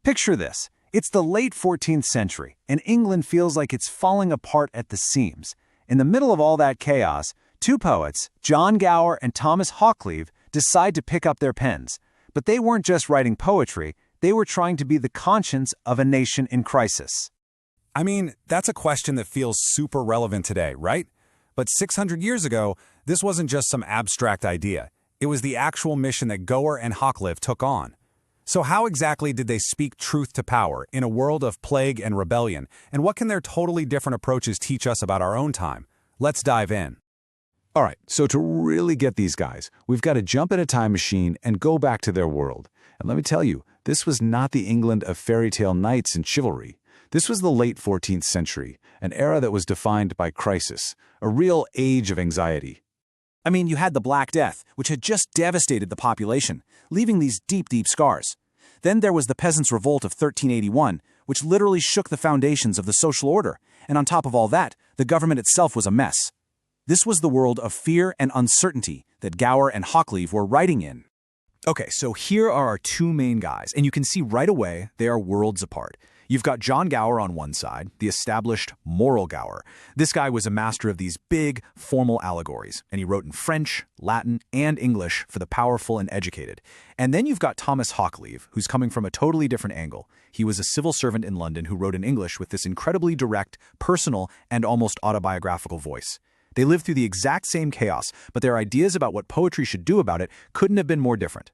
Picture this. It's the late 14th century, and England feels like it's falling apart at the seams. In the middle of all that chaos, two poets, John Gower and Thomas Hoccleve, decide to pick up their pens. But they weren't just writing poetry, they were trying to be the conscience of a nation in crisis. I mean, that's a question that feels super relevant today, right? But 600 years ago, this wasn't just some abstract idea. It was the actual mission that Gower and Hoccleve took on. So how exactly did they speak truth to power in a world of plague and rebellion? And what can their totally different approaches teach us about our own time? Let's dive in. All right, so to really get these guys, we've got to jump in a time machine and go back to their world. And let me tell you, this was not the England of fairy tale knights and chivalry. This was the late 14th century, an era that was defined by crisis, a real age of anxiety. I mean, you had the Black Death, which had just devastated the population, leaving these deep, deep scars. Then there was the Peasants' Revolt of 1381, which literally shook the foundations of the social order. And on top of all that, the government itself was a mess. This was the world of fear and uncertainty that Gower and Hoccleve were writing in. Okay, so here are our two main guys, and you can see right away they are worlds apart. You've got John Gower on one side, the established moral Gower. This guy was a master of these big, formal allegories, and he wrote in French, Latin, and English for the powerful and educated. And then you've got Thomas Hoccleve, who's coming from a totally different angle. He was a civil servant in London who wrote in English with this incredibly direct, personal, and almost autobiographical voice. They lived through the exact same chaos, but their ideas about what poetry should do about it couldn't have been more different.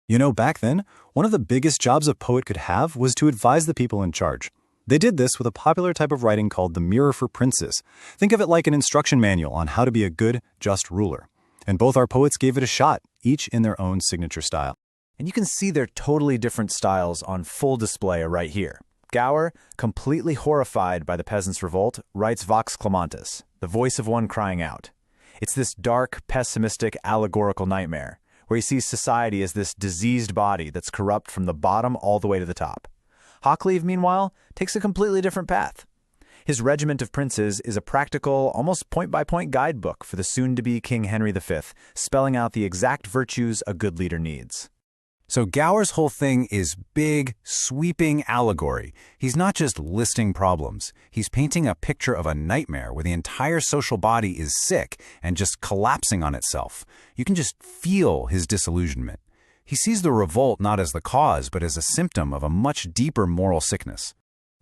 You know, back then, one of the biggest jobs a poet could have was to advise the people in charge. They did this with a popular type of writing called the Mirror for Princes. Think of it like an instruction manual on how to be a good, just ruler. And both our poets gave it a shot, each in their own signature style. And you can see their totally different styles on full display right here. Gower, completely horrified by the Peasants' Revolt, writes Vox Clamantis, the voice of one crying out. It's this dark, pessimistic, allegorical nightmare, where he sees society as this diseased body that's corrupt from the bottom all the way to the top. Hoccleve, meanwhile, takes a completely different path. His Regiment of Princes is a practical, almost point-by-point guidebook for the soon-to-be King Henry V, spelling out the exact virtues a good leader needs. So Gower's whole thing is big, sweeping allegory. He's not just listing problems. He's painting a picture of a nightmare where the entire social body is sick and just collapsing on itself. You can just feel his disillusionment. He sees the revolt not as the cause, but as a symptom of a much deeper moral sickness.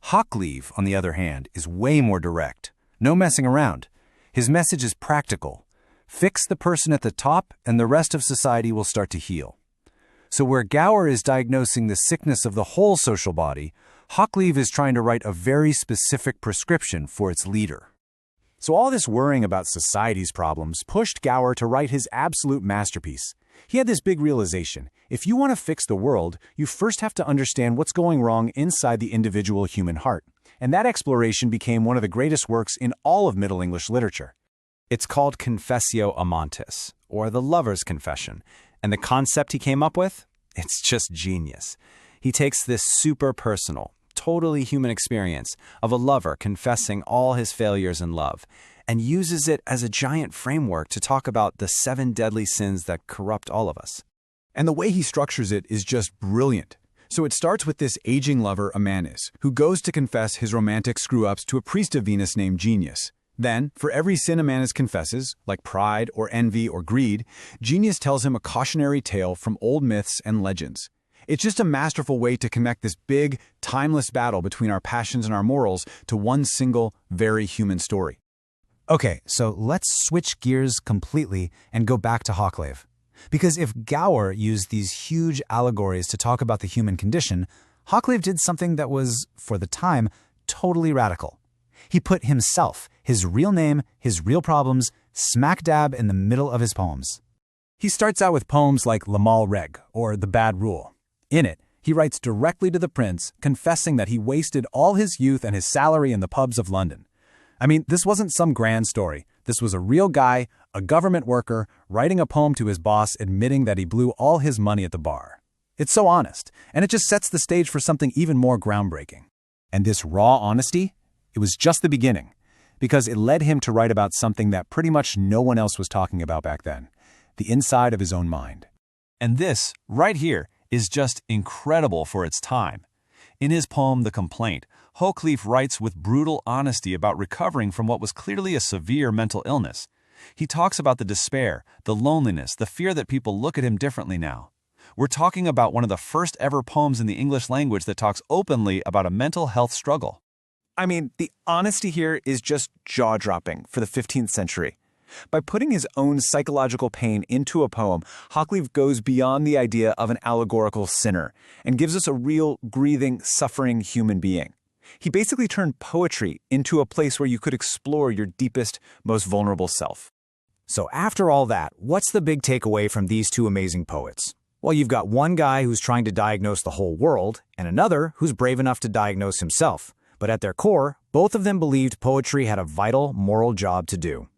Hoccleve, on the other hand, is way more direct. No messing around. His message is practical. Fix the person at the top, and the rest of society will start to heal. So where Gower is diagnosing the sickness of the whole social body, Hoccleve is trying to write a very specific prescription for its leader. So all this worrying about society's problems pushed Gower to write his absolute masterpiece. He had this big realization. If you want to fix the world, you first have to understand what's going wrong inside the individual human heart. And that exploration became one of the greatest works in all of Middle English literature. It's called Confessio Amantis, or the Lover's Confession. And the concept he came up with? It's just genius. He takes this super personal, totally human experience of a lover confessing all his failures in love and uses it as a giant framework to talk about the 7 deadly sins that corrupt all of us. And the way he structures it is just brilliant. So it starts with this aging lover, Amanus, who goes to confess his romantic screw-ups to a priest of Venus named Genius. Then, for every sin Amanus confesses, like pride or envy or greed, Genius tells him a cautionary tale from old myths and legends. It's just a masterful way to connect this big, timeless battle between our passions and our morals to one single, very human story. Okay, so let's switch gears completely and go back to Hoccleve. Because if Gower used these huge allegories to talk about the human condition, Hoccleve did something that was, for the time, totally radical. He put himself, his real name, his real problems, smack dab in the middle of his poems. He starts out with poems like Le Mal Reg, or The Bad Rule. In it, he writes directly to the prince, confessing that he wasted all his youth and his salary in the pubs of London. I mean, this wasn't some grand story. This was a real guy, a government worker, writing a poem to his boss admitting that he blew all his money at the bar. It's so honest, and it just sets the stage for something even more groundbreaking. And this raw honesty, it was just the beginning, because it led him to write about something that pretty much no one else was talking about back then, the inside of his own mind. And this, right here, is just incredible for its time. In his poem The Complaint, Hoccleve writes with brutal honesty about recovering from what was clearly a severe mental illness. He talks about the despair, the loneliness, the fear that people look at him differently now. We're talking about one of the first ever poems in the English language that talks openly about a mental health struggle. I mean, the honesty here is just jaw-dropping for the 15th century. By putting his own psychological pain into a poem, Hoccleve goes beyond the idea of an allegorical sinner and gives us a real, breathing, suffering human being. He basically turned poetry into a place where you could explore your deepest, most vulnerable self. So after all that, what's the big takeaway from these two amazing poets? Well, you've got one guy who's trying to diagnose the whole world, and another who's brave enough to diagnose himself. But at their core, both of them believed poetry had a vital moral job to do.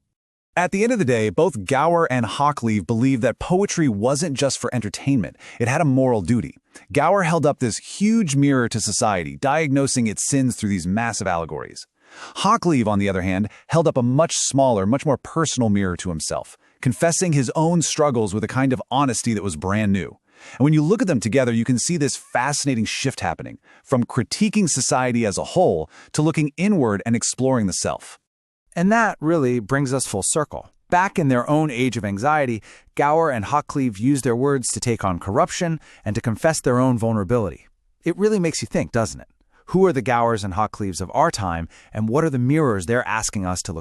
At the end of the day, both Gower and Hoccleve believed that poetry wasn't just for entertainment. It had a moral duty. Gower held up this huge mirror to society, diagnosing its sins through these massive allegories. Hoccleve, on the other hand, held up a much smaller, much more personal mirror to himself, confessing his own struggles with a kind of honesty that was brand new. And when you look at them together, you can see this fascinating shift happening, from critiquing society as a whole to looking inward and exploring the self. And that really brings us full circle. Back in their own age of anxiety, Gower and Hoccleve used their words to take on corruption and to confess their own vulnerability. It really makes you think, doesn't it? Who are the Gowers and Hoccleves of our time, and what are the mirrors they're asking us to look